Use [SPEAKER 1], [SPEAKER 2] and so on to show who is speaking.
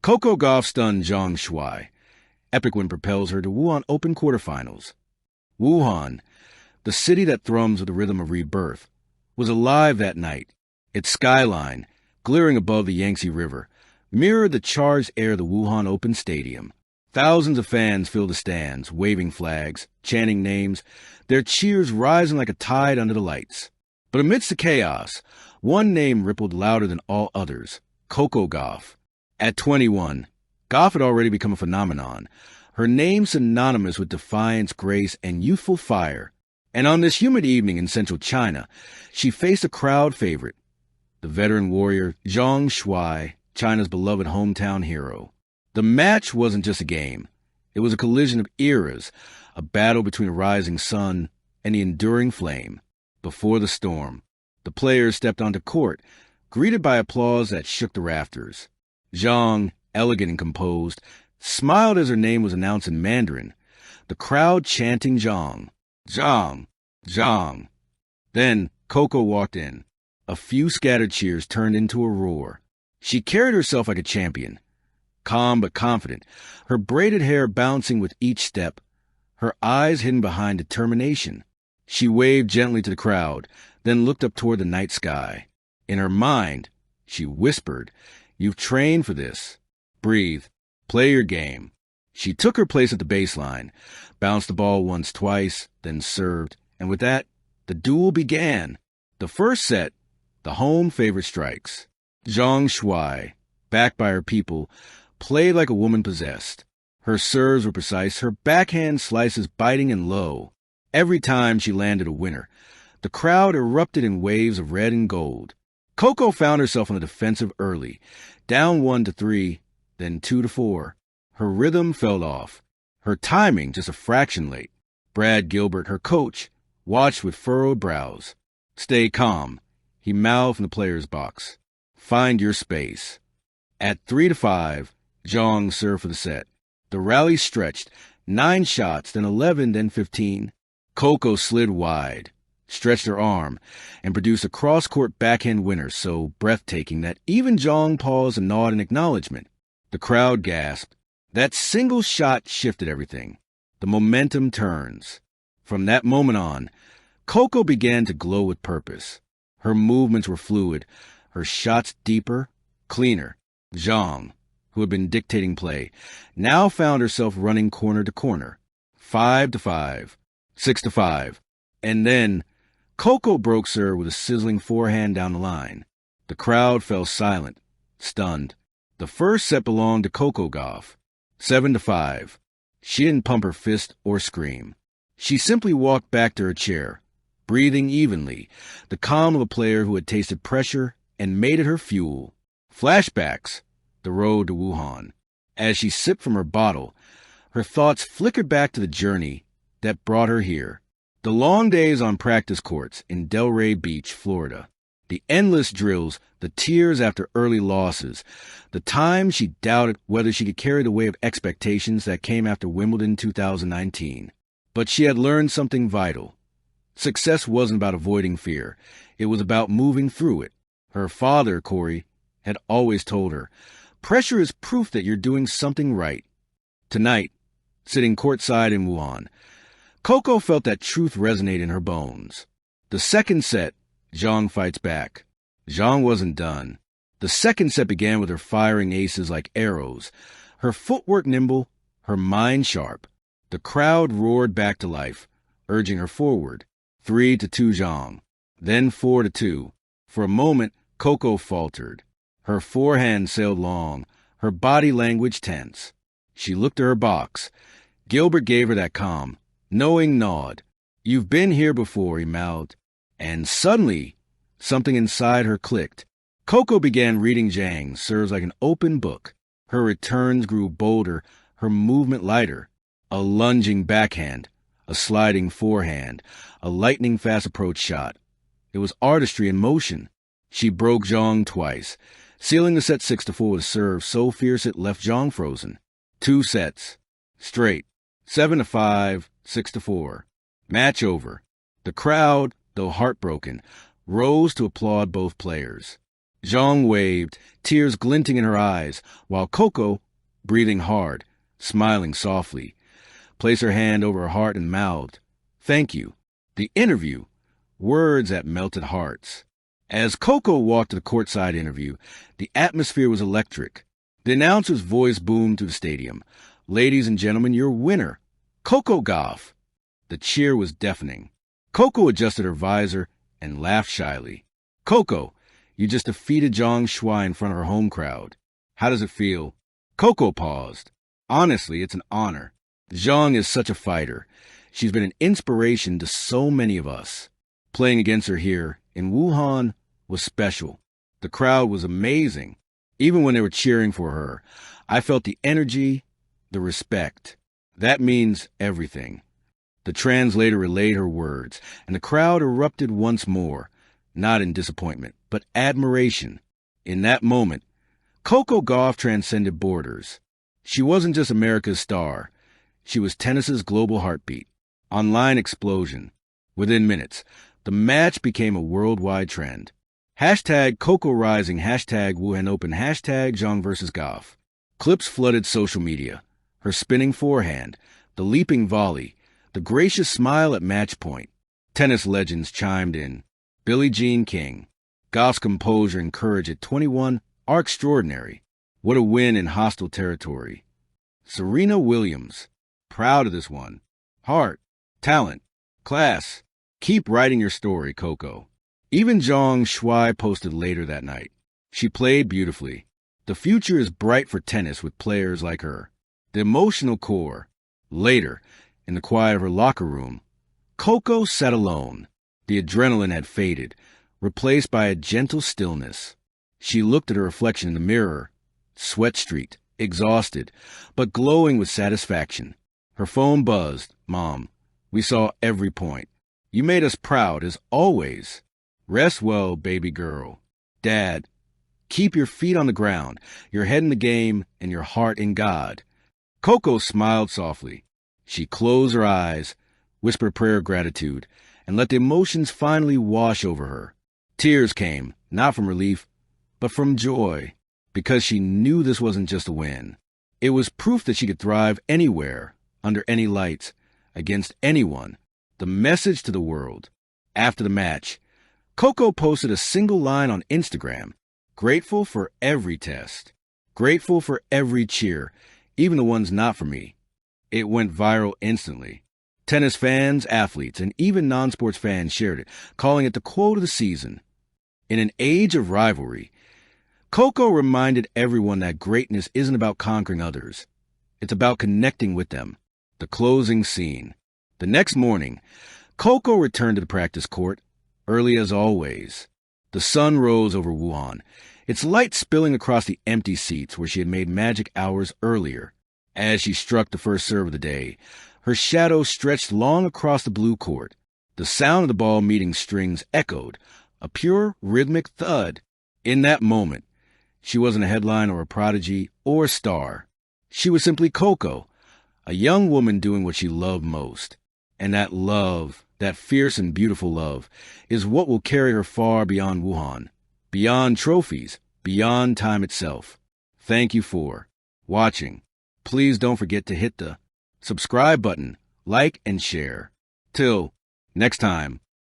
[SPEAKER 1] Coco Gauff stunned Zhang Shuai. Epic win propels her to Wuhan Open quarterfinals. Wuhan, the city that thrums with the rhythm of rebirth, was alive that night. Its skyline, glaring above the Yangtze River, mirrored the charged air of the Wuhan Open Stadium. Thousands of fans filled the stands, waving flags, chanting names, their cheers rising like a tide under the lights. But amidst the chaos, one name rippled louder than all others: Coco Gauff. At 21, Gauff had already become a phenomenon, her name synonymous with defiance, grace, and youthful fire. And on this humid evening in central China, she faced a crowd favorite, the veteran warrior Zhang Shuai, China's beloved hometown hero. The match wasn't just a game. It was a collision of eras, a battle between a rising sun and the enduring flame. Before the storm, the players stepped onto court, greeted by applause that shook the rafters. Zhang, elegant and composed, smiled as her name was announced in Mandarin, the crowd chanting Zhang, Zhang, Zhang. Then Coco walked in. A few scattered cheers turned into a roar. She carried herself like a champion, calm but confident, her braided hair bouncing with each step, her eyes hidden behind determination. She waved gently to the crowd, then looked up toward the night sky. In her mind, she whispered, "You've trained for this. Breathe. Play your game." She took her place at the baseline, bounced the ball once, twice, then served, and with that, the duel began. The first set, the home favorite strikes. Zhang Shuai, backed by her people, played like a woman possessed. Her serves were precise, her backhand slices biting and low. Every time she landed a winner, the crowd erupted in waves of red and gold. Coco found herself on the defensive early, down 1-3, then 2-4. Her rhythm fell off, her timing just a fraction late. Brad Gilbert, her coach, watched with furrowed brows. "Stay calm," he mouthed from the player's box. "Find your space." At 3-5, Zhang served for the set. The rally stretched, 9 shots, then 11, then 15. Coco slid wide, stretched her arm, and produced a cross-court backhand winner so breathtaking that even Zhang paused and gnawed in acknowledgement. The crowd gasped. That single shot shifted everything. The momentum turns. From that moment on, Coco began to glow with purpose. Her movements were fluid, her shots deeper, cleaner. Zhang, who had been dictating play, now found herself running corner to corner. 5-5, 6-5, and then Coco broke serve with a sizzling forehand down the line. The crowd fell silent, stunned. The first set belonged to Coco Gauff. 7-5. She didn't pump her fist or scream. She simply walked back to her chair, breathing evenly, the calm of a player who had tasted pressure and made it her fuel. Flashbacks, the road to Wuhan. As she sipped from her bottle, her thoughts flickered back to the journey that brought her here. The long days on practice courts in Delray Beach, Florida. The endless drills, the tears after early losses, the times she doubted whether she could carry the weight of expectations that came after Wimbledon 2019. But she had learned something vital. Success wasn't about avoiding fear. It was about moving through it. Her father, Corey, had always told her, pressure is proof that you're doing something right. Tonight, sitting courtside in Wuhan, Coco felt that truth resonate in her bones. The second set, Zhang fights back. Zhang wasn't done. The second set began with her firing aces like arrows, her footwork nimble, her mind sharp. The crowd roared back to life, urging her forward. 3-2 Zhang, then 4-2. For a moment, Coco faltered. Her forehand sailed long, her body language tense. She looked to her box. Gilbert gave her that calm, knowing nod. "You've been here before," he mouthed. And suddenly, something inside her clicked. Coco began reading Zhang's serves like an open book. Her returns grew bolder, her movement lighter. A lunging backhand, a sliding forehand, a lightning-fast approach shot. It was artistry in motion. She broke Zhang twice, sealing the set 6-4 with a serve so fierce it left Zhang frozen. 2 sets. Straight. 7-5, 6-4. Match over. The crowd, though heartbroken, rose to applaud both players. Zhang waved, tears glinting in her eyes, while Coco, breathing hard, smiling softly, placed her hand over her heart and mouthed, "Thank you." The interview, words that melted hearts. As Coco walked to the courtside interview, the atmosphere was electric. The announcer's voice boomed through the stadium. "Ladies and gentlemen, your winner, Coco Gauff." The cheer was deafening. Coco adjusted her visor and laughed shyly. "Coco, you just defeated Zhang Shuai in front of her home crowd. How does it feel?" Coco paused. "Honestly, it's an honor. Zhang is such a fighter. She's been an inspiration to so many of us. Playing against her here in Wuhan was special. The crowd was amazing. Even when they were cheering for her, I felt the energy, the respect. That means everything." The translator relayed her words, and the crowd erupted once more, not in disappointment, but admiration. In that moment, Coco Gauff transcended borders. She wasn't just America's star. She was tennis's global heartbeat. Online explosion. Within minutes, the match became a worldwide trend. Hashtag Coco Rising, hashtag Wuhan Open, hashtag Zhang vs. Gauff. Clips flooded social media. Her spinning forehand, the leaping volley, the gracious smile at match point. Tennis legends chimed in. Billie Jean King. Gauff's composure and courage at 21 are extraordinary. What a win in hostile territory. Serena Williams. Proud of this one. Heart, talent, class. Keep writing your story, Coco. Even Zhang Shuai posted later that night. She played beautifully. The future is bright for tennis with players like her. The emotional core. Later, in the quiet of her locker room, Coco sat alone. The adrenaline had faded, replaced by a gentle stillness. She looked at her reflection in the mirror, sweat-streaked, exhausted, but glowing with satisfaction. Her phone buzzed. "Mom, we saw every point. You made us proud, as always. Rest well, baby girl." "Dad, keep your feet on the ground, your head in the game, and your heart in God." Coco smiled softly. She closed her eyes, whispered a prayer of gratitude, and let the emotions finally wash over her. Tears came, not from relief, but from joy, because she knew this wasn't just a win. It was proof that she could thrive anywhere, under any lights, against anyone. The message to the world. After the match, Coco posted a single line on Instagram. "Grateful for every test. Grateful for every cheer, even the ones not for me." It went viral instantly. Tennis fans, athletes, and even non-sports fans shared it, calling it the quote of the season. In an age of rivalry, Coco reminded everyone that greatness isn't about conquering others. It's about connecting with them. The closing scene. The next morning, Coco returned to the practice court, early as always. The sun rose over Wuhan, its light spilling across the empty seats where she had made magic hours earlier. As she struck the first serve of the day, her shadow stretched long across the blue court. The sound of the ball meeting strings echoed, a pure rhythmic thud. In that moment, she wasn't a headline or a prodigy or a star. She was simply Coco, a young woman doing what she loved most. And that love, that fierce and beautiful love, is what will carry her far beyond Wuhan, beyond trophies, beyond time itself. Thank you for watching. Please don't forget to hit the subscribe button, like, and share. Till next time.